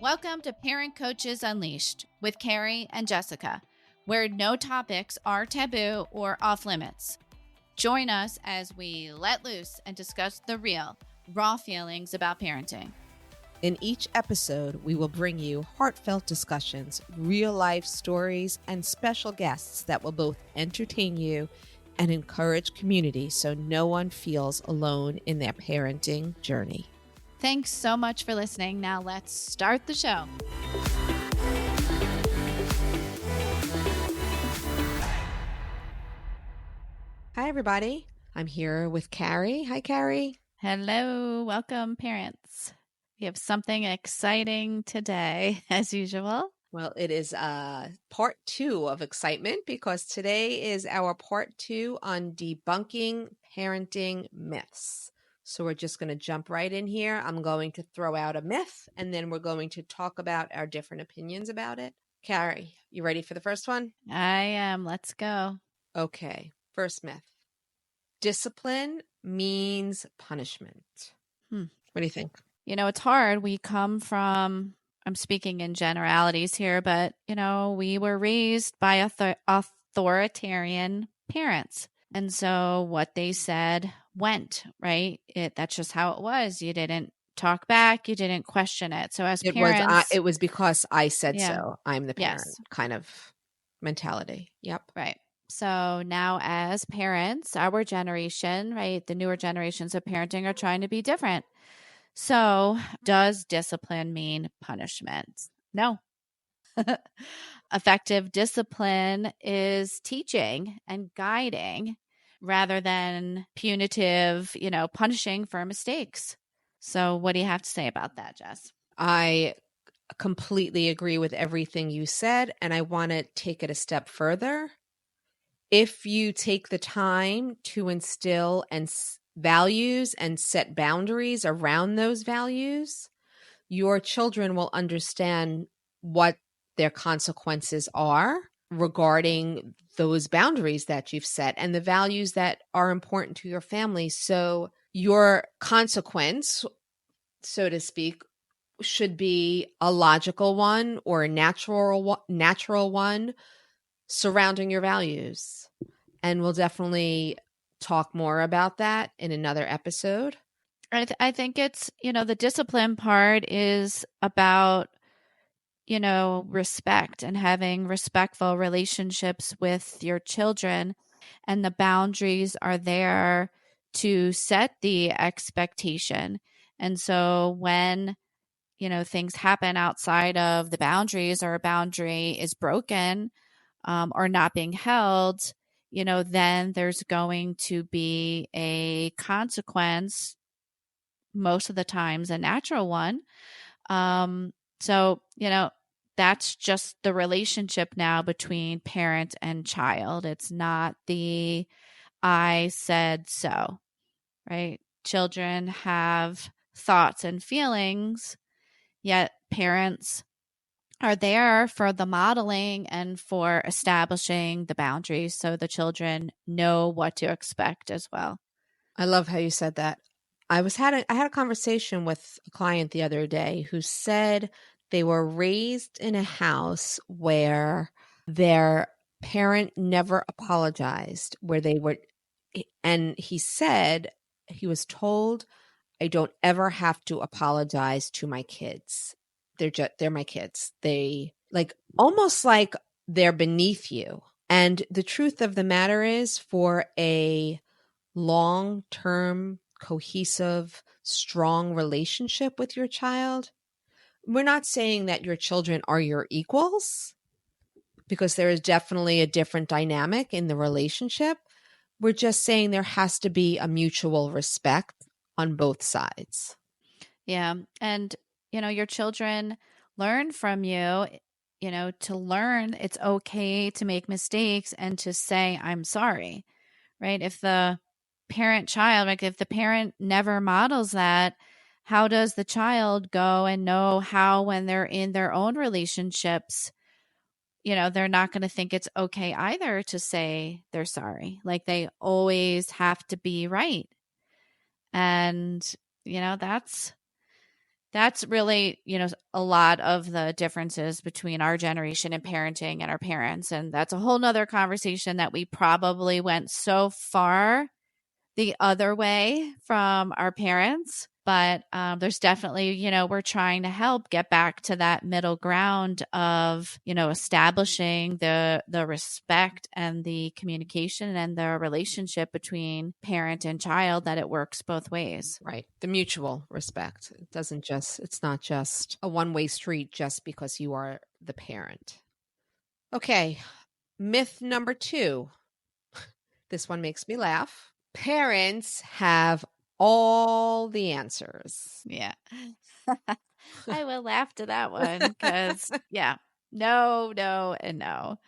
Welcome to Parent Coaches Unleashed with Carrie and Jessica, where no topics are taboo or off limits. Join us as we let loose and discuss the real, raw feelings about parenting. In each episode, we will bring you heartfelt discussions, real-life stories, and special guests that will both entertain you and encourage community so no one feels alone in their parenting journey. Thanks so much for listening. Now let's start the show. Hi, everybody. I'm here with Carrie. Hi, Carrie. Hello. Welcome, parents. We have something exciting today, as usual. Well, it is part 2 of excitement because today is our part 2 on debunking parenting myths. So we're just going to jump right in here. I'm going to throw out a myth, and then we're going to talk about our different opinions about it. Carrie, you ready for the first one? I am. Let's go. Okay. First myth. Discipline means punishment. What do you think? You know, it's hard. We come from, I'm speaking in generalities here, but, we were raised by authoritarian parents. And so what they said went, right? That's just how it was. You didn't talk back. You didn't question it. So as parents. It was because I said Yeah. so. I'm the parent Yes. kind of mentality. Yep. Right. So now as parents, our generation, right, the newer generations of parenting are trying to be different. So does discipline mean punishment? No. Effective discipline is teaching and guiding rather than punitive, punishing for mistakes. So what do you have to say about that, Jess? I completely agree with everything you said, and I want to take it a step further. If you take the time to instill values and set boundaries around those values, your children will understand what their consequences are regarding those boundaries that you've set and the values that are important to your family. So your consequence, so to speak, should be a logical one or a natural one surrounding your values. And we'll definitely talk more about that in another episode. I think it's, the discipline part is about, respect and having respectful relationships with your children. And the boundaries are there to set the expectation. And so when, things happen outside of the boundaries or a boundary is broken or not being held, then there's going to be a consequence, most of the times a natural one. So, that's just the relationship now between parent and child. It's not the I said so, right? Children have thoughts and feelings, yet parents are there for the modeling and for establishing the boundaries so the children know what to expect as well. I love how you said that. I had a conversation with a client the other day who said they were raised in a house where their parent never apologized, and he said he was told, I don't ever have to apologize to my kids. They're my kids. They almost like they're beneath you. And the truth of the matter is, for a long-term, cohesive, strong relationship with your child, we're not saying that your children are your equals, because there is definitely a different dynamic in the relationship. We're just saying there has to be a mutual respect on both sides. Yeah. And, your children learn from you, to learn it's okay to make mistakes and to say, I'm sorry, right? If the if the parent never models that, how does the child go and know how, when they're in their own relationships, they're not going to think it's okay either to say they're sorry. Like they always have to be right. And, that's That's really, a lot of the differences between our generation and parenting and our parents. And that's a whole nother conversation that we probably went so far the other way from our parents. But there's definitely, we're trying to help get back to that middle ground of, establishing the respect and the communication and the relationship between parent and child, that it works both ways. Right. The mutual respect. It's not just a one-way street just because you are the parent. Okay. Myth number 2. This one makes me laugh. Parents have all the answers. Yeah. I will laugh to that one because, no, and no.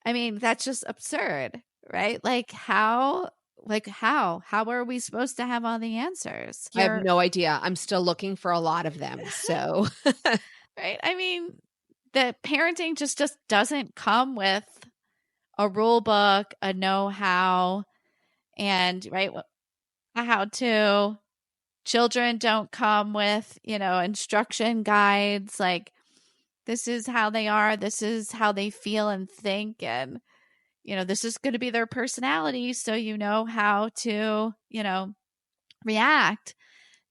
I mean, that's just absurd, right? How are we supposed to have all the answers? I have no idea. I'm still looking for a lot of them. So, right? I mean, the parenting just doesn't come with a rule book, a know-how, and right, a how-to. Children don't come with, instruction guides. Like, this is how they are. This is how they feel and think. And, this is going to be their personality. So, how to, react.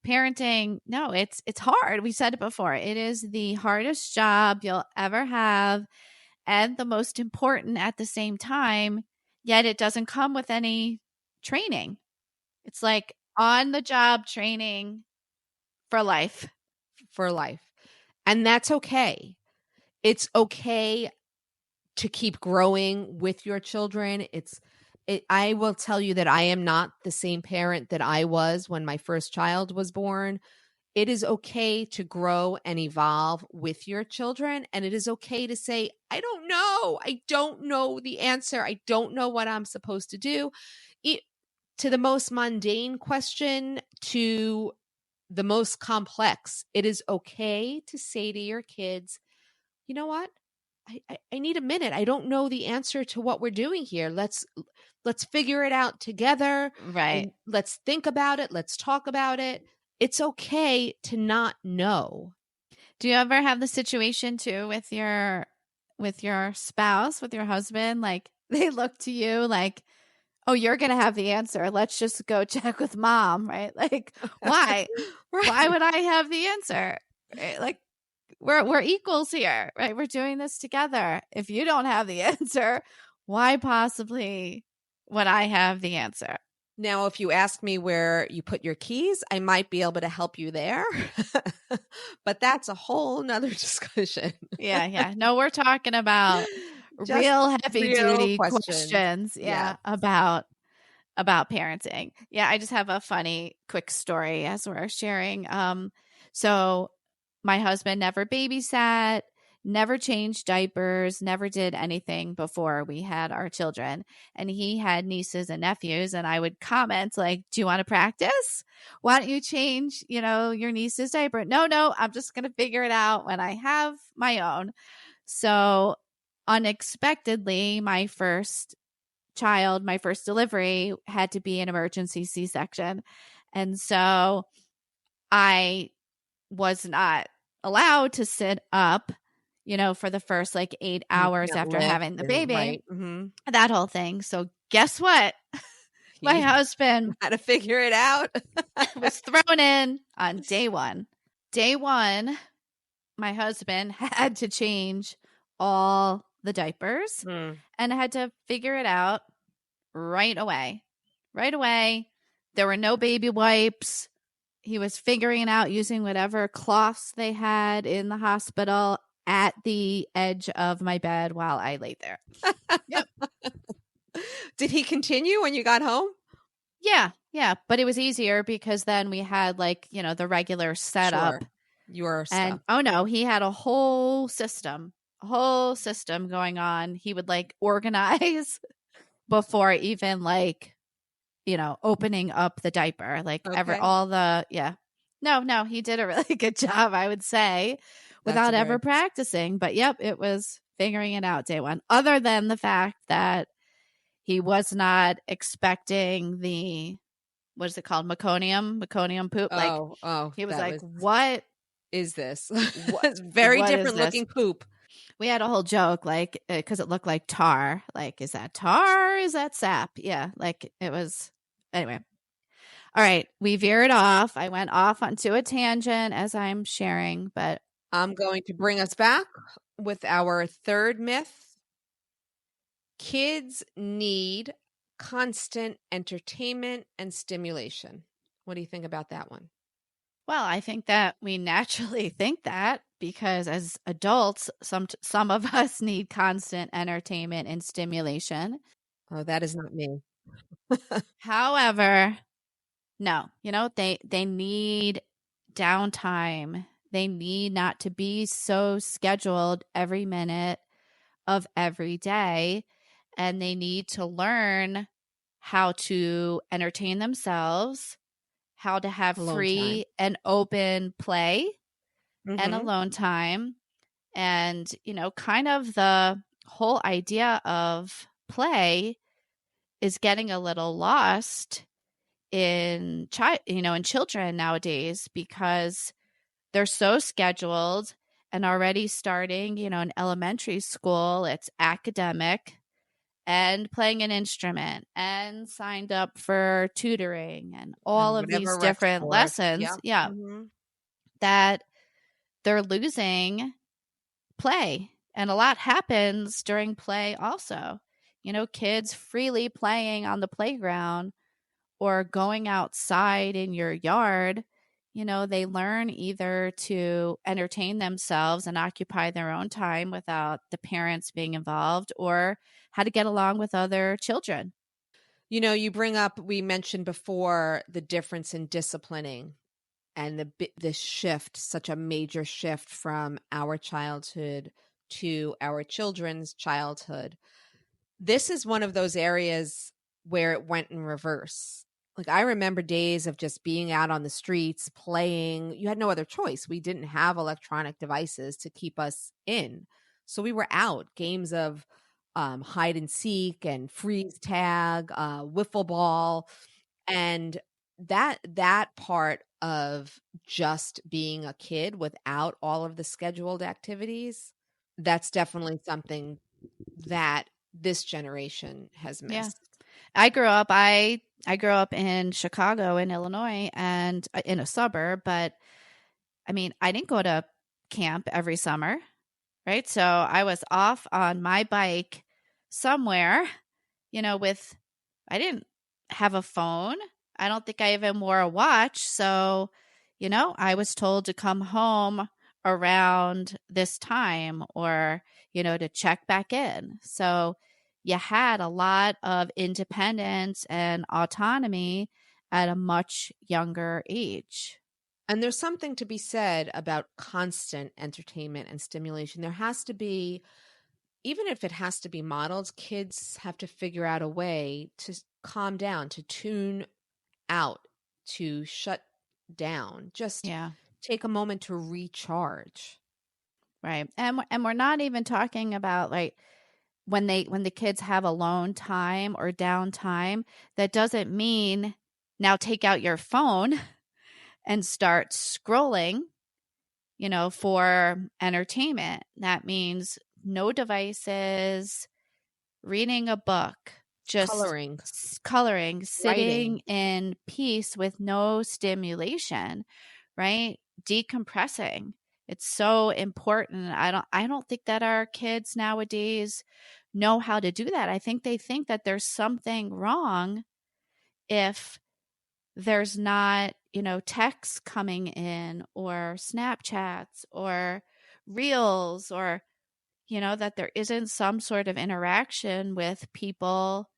Parenting, no, it's hard. We said it before. It is the hardest job you'll ever have and the most important at the same time. Yet it doesn't come with any training. It's like on the job training for life. For life. And that's okay. It's okay to keep growing with your children. I will tell you that I am not the same parent that I was when my first child was born. It is okay to grow and evolve with your children. And it is okay to say, I don't know. I don't know the answer. I don't know what I'm supposed to do. To the most mundane question to the most complex, it is okay to say to your kids, you know what? I need a minute. I don't know the answer to what we're doing here. Let's figure it out together. Right. Let's think about it. Let's talk about it. It's okay to not know. Do you ever have the situation too with your spouse, with your husband? Like, they look to you like, oh, you're going to have the answer. Let's just go check with mom, right? Like, why? Right. Why would I have the answer? Right? Like, we're equals here, right? We're doing this together. If you don't have the answer, why possibly would I have the answer? Now, if you ask me where you put your keys, I might be able to help you there. But that's a whole nother discussion. Yeah. No, we're talking about real heavy duty questions. Yeah. About parenting. Yeah. I just have a funny quick story as we're sharing. So my husband never babysat, never changed diapers, never did anything before we had our children. And he had nieces and nephews. And I would comment like, do you want to practice? Why don't you change, your niece's diaper? No, I'm just going to figure it out when I have my own. So unexpectedly, my first child, my first delivery had to be an emergency C-section. And so I was not allowed to sit up, for the first 8 hours after having the baby, right. Mm-hmm. That whole thing. So guess what? My husband had to figure it out. was thrown in on day one. Day one, my husband had to change all the diapers and had to figure it out right away. Right away. There were no baby wipes. He was figuring it out using whatever cloths they had in the hospital at the edge of my bed while I laid there. Yep. Did he continue when you got home? Yeah. But it was easier because then we had the regular setup. Sure. Your stuff. And oh no, he had a whole system going on. He would organize before even opening up the diaper, No, he did a really good job, I would say, without ever practicing. But yep, it was figuring it out day one. Other than the fact that he was not expecting the, what is it called? Meconium poop. He was like, what is this? What It's very what is different this? looking poop. We had a whole joke, like, because it looked like tar. Like, is that tar? Is that sap? Yeah, like it was. Anyway, all right, we veered off. I went off onto a tangent as I'm sharing, but I'm going to bring us back with our third myth. Kids need constant entertainment and stimulation. What do you think about that one? well, I think that we naturally think that because as adults, some of us need constant entertainment and stimulation. Oh, that is not me. However, no, they need downtime. They need not to be so scheduled every minute of every day, and they need to learn how to entertain themselves, how to have Alone time. free and open play and Mm-hmm. alone time. And, kind of the whole idea of play is getting a little lost in children nowadays because they're so scheduled and already starting, in elementary school, it's academic and playing an instrument and signed up for tutoring and all And of these whatever rec different sports. lessons. Yeah. Yeah, Mm-hmm. that they're losing play. And a lot happens during play also. Kids freely playing on the playground or going outside in your yard, they learn either to entertain themselves and occupy their own time without the parents being involved or how to get along with other children. You bring up, we mentioned before the difference in disciplining and the shift, such a major shift from our childhood to our children's childhood. This is one of those areas where it went in reverse. Like, I remember days of just being out on the streets playing. You had no other choice. We didn't have electronic devices to keep us in. So we were out, games of hide and seek and freeze tag, wiffle ball, and that part of just being a kid without all of the scheduled activities, that's definitely something that this generation has Yeah. missed. I grew up in Chicago in Illinois and in a suburb, but I mean, I didn't go to camp every summer, right? So I was off on my bike somewhere, with I didn't have a phone. I don't think I even wore a watch. So, I was told to come home around this time or, to check back in. So you had a lot of independence and autonomy at a much younger age. And there's something to be said about constant entertainment and stimulation. There has to be, even if it has to be modeled, kids have to figure out a way to calm down, to tune out, to shut down, just Yeah. take a moment to recharge. Right. And we're not even talking about like when the kids have alone time or downtime, that doesn't mean now take out your phone and start scrolling, for entertainment. That means no devices, reading a book, just Coloring, coloring, writing. sitting in peace with no stimulation, right? Decompressing. It's so important. I don't think that our kids nowadays know how to do that. I think they think that there's something wrong if there's not, texts coming in or Snapchats or reels or, that there isn't some sort of interaction with people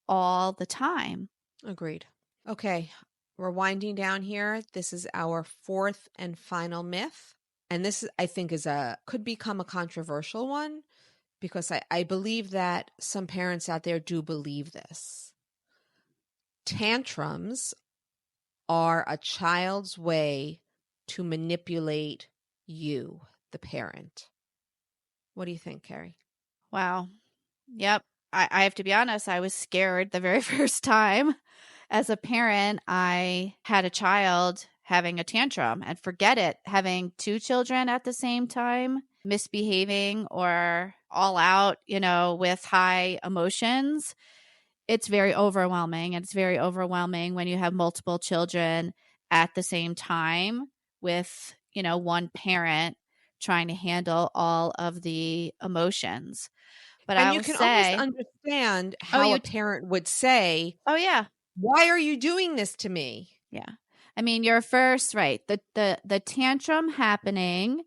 all the time. Agreed. Okay, we're winding down here. This is our fourth and final myth. And this, I think, could become a controversial one because I believe that some parents out there do believe this. Tantrums are a child's way to manipulate you, the parent. What do you think, Carrie? Wow. Yep. I have to be honest, I was scared the very first time. As a parent, I had a child having a tantrum, and forget it, having two children at the same time misbehaving or all out, with high emotions. It's very overwhelming. And it's very overwhelming when you have multiple children at the same time with, one parent trying to handle all of the emotions. But And I you will can almost say, understand oh, how a parent would say, oh, yeah. why are you doing this to me? Yeah. I mean, your first, right. The tantrum happening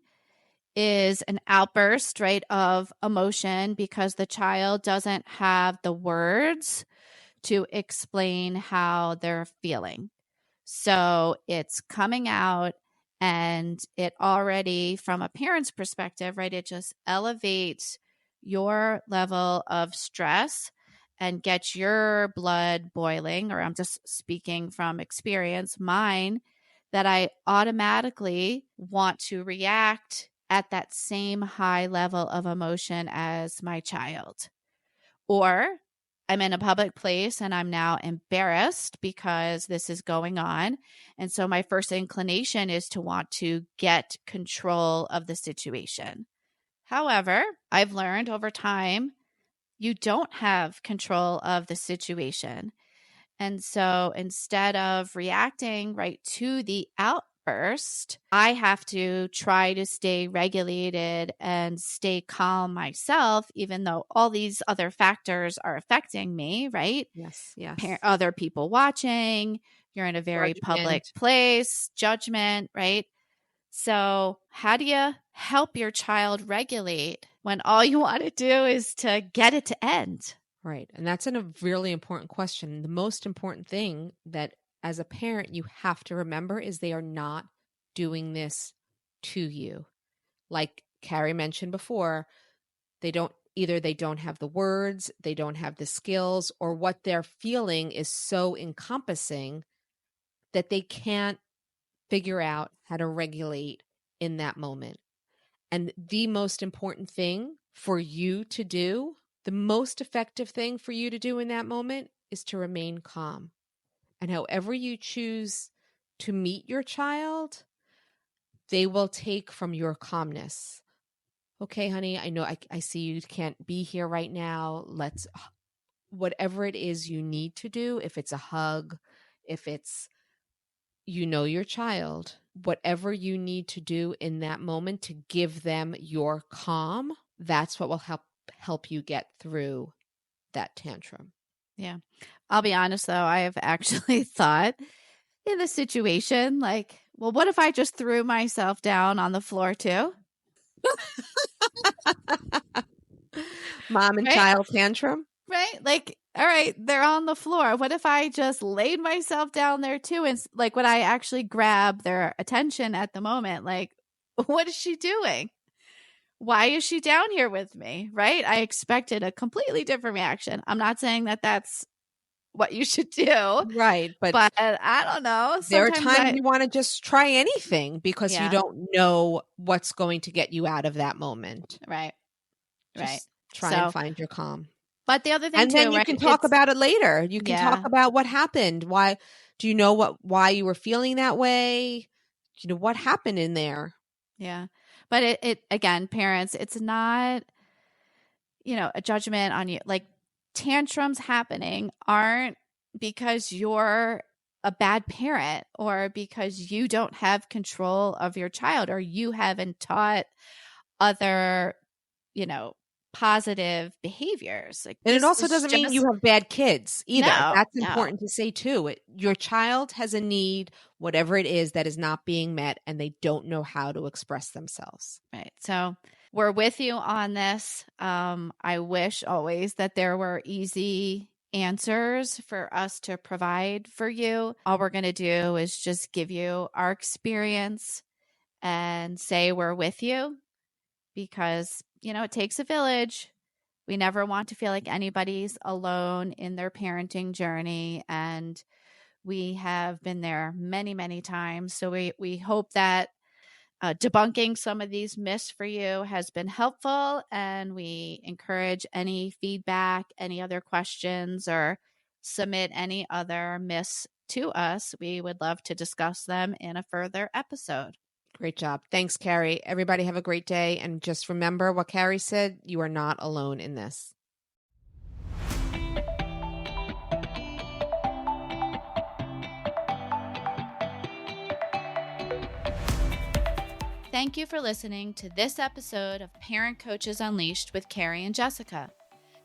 is an outburst, right, of emotion because the child doesn't have the words to explain how they're feeling. So it's coming out, and it already, from a parent's perspective, right, it just elevates your level of stress and gets your blood boiling. Or I'm just speaking from experience, mine, that I automatically want to react at that same high level of emotion as my child. Or I'm in a public place and I'm now embarrassed because this is going on. And so my first inclination is to want to get control of the situation. However, I've learned over time, you don't have control of the situation. And so instead of reacting right to the outburst, I have to try to stay regulated and stay calm myself, even though all these other factors are affecting me, right? Yes, yes. Other people watching, you're in a very public Judgment. place, judgment, right? So, how do you help your child regulate when all you want to do is to get it to end? Right. And that's a really important question. The most important thing that as a parent you have to remember is they are not doing this to you. Like Carrie mentioned before, they don't have the words, they don't have the skills, or what they're feeling is so encompassing that they can't figure out how to regulate in that moment. And the most important thing for you to do, the most effective thing for you to do in that moment is to remain calm. And however you choose to meet your child, they will take from your calmness. Okay, honey, I know I see you can't be here right now. Whatever it is you need to do, if it's a hug, if it's, your child, whatever you need to do in that moment to give them your calm, that's what will help you get through that tantrum. Yeah. I'll be honest though, I have actually thought in the situation, like, well, what if I just threw myself down on the floor too? Mom and Right? child tantrum? Right? Like, all right, they're on the floor. What if I just laid myself down there too? And like, would I actually grab their attention at the moment? Like, what is she doing? Why is she down here with me? Right? I expected a completely different reaction. I'm not saying that that's what you should do, Right, but but I don't know. there are Sometimes times you want to just try anything because you yeah, don't know what's going to get you out of that moment. right, right. Just try and So, find your calm. but the other thing And too, then you right? can talk It's, about it later. You can talk yeah, about what happened. Why do you know why you were feeling that way? What happened in there? yeah. But it again, parents, it's not, a judgment on you. Like tantrums happening aren't because you're a bad parent or because you don't have control of your child or you haven't taught other, you know, positive behaviors. Like And it this also is doesn't mean you just have bad kids either. no, That's no. important to say too. Your child has a need, whatever it is that is not being met, and they don't know how to express themselves. Right. So we're with you on this. I wish always that there were easy answers for us to provide for you. All we're going to do is just give you our experience and say we're with you because, it takes a village. We never want to feel like anybody's alone in their parenting journey. And we have been there many, many times. So we hope that debunking some of these myths for you has been helpful, and we encourage any feedback, any other questions, or submit any other myths to us, we would love to discuss them in a further episode. Great job. Thanks, Carrie. Everybody have a great day. And just remember what Carrie said, you are not alone in this. Thank you for listening to this episode of Parent Coaches Unleashed with Carrie and Jessica.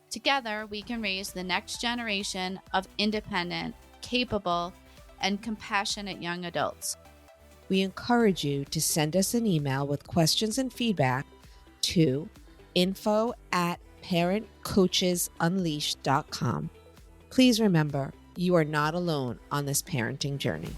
Together, we can raise the next generation of independent, capable, and compassionate young adults. We encourage you to send us an email with questions and feedback to info@parentcoachesunleashed.com. Please remember, you are not alone on this parenting journey.